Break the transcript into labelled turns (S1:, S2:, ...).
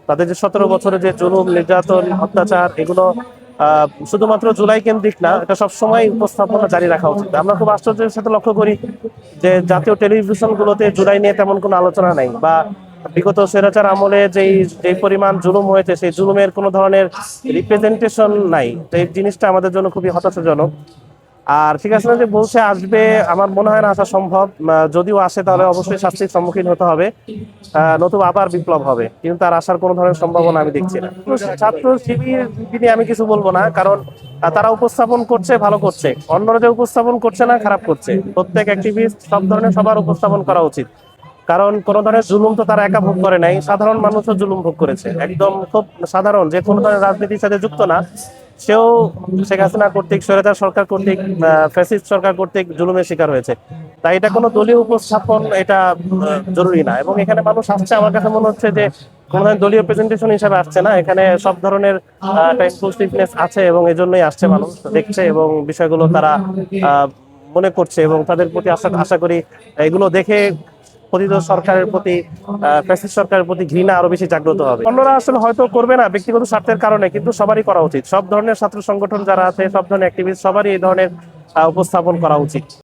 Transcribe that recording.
S1: তাদের যে 17 বছরে যে জুলুম, নির্যাতন, অত্যাচার, এগুলো শুধুমাত্র জুলাই কেন্দ্রিক না, এটা সবসময় উপস্থাপনা জারি রাখা উচিত। আমরা খুব আশ্চর্যের সাথে লক্ষ্য করি যে জাতীয় টেলিভিশন গুলোতে জুলাই নিয়ে তেমন কোনো আলোচনা নাই, বা বিগত স্বৈরাচার আমলে যেই পরিমাণ জুলুম হয়েছে সেই জুলুমের কোনো ধরনের রিপ্রেজেন্টেশন নাই। তো এই জিনিসটা আমাদের জন্য খুবই হতাশাজনক। আর ঠিক আছে, যে বলছে আসবে, আমার মনে হয় না আসা সম্ভব। যদিও আসে তাহলে অবশ্যই শাস্তির সম্মুখীন হতে হবে, নতুবা আবার বিপ্লব হবে, কিন্তু তার আসার কোনো ধরনের সম্ভাবনা আমি দেখছি না। ছাত্র শিবির নিয়ে আমি কিছু বলবো না, কারণ তারা উপস্থাপন করছে, ভালো করছে। অন্যরা যে উপস্থাপন করছে না, খারাপ করছে। প্রত্যেক অ্যাক্টিভিস্ট সব ধরনের সবার উপস্থাপন করা উচিত, কারণ কোন ধরনের জুলুম তো তারা একা ভোগ করে নাই, সাধারণ মানুষও জুলুম ভোগ করেছে। একদম খুব সাধারণ, যে কোনো ধরনের রাজনীতির সাথে যুক্ত না, সেও শেখ হাসিনা কর্তৃক, স্বৈরাচার সরকার কর্তৃক, ফ্যাসিস্ট সরকার কর্তৃক জুলুমের শিকার হয়েছে। তাই এটা কোনো দলীয় উপস্থাপন, এটা জরুরি না। এবং এখানে মানুষ আসছে, আমার কাছে মনে হচ্ছে যে কোনো ধরনের দলীয় প্রেজেন্টেশন হিসাবে আসছে না, এখানে সব ধরনের একটা ইনক্লুসিভনেস আছে, এবং এজন্যই আসছে, মানুষ দেখছে এবং বিষয়গুলো তারা মনে করছে, এবং তাদের প্রতি আশা আশা করি এগুলো দেখে পতিত সরকারের প্রতি, ফ্যাসিস্ট সরকারের প্রতি ঘৃণা আরো বেশি জাগ্রত হবে। অন্যরা আসলে হয়তো করবে না ব্যক্তিগত স্বার্থের কারণে, কিন্তু সবারই করা উচিত। সব ধরনের ছাত্র সংগঠন যারা আছে, সব ধরনের অ্যাক্টিভিস্ট, সবারই এই ধরনের উপস্থাপন করা উচিত।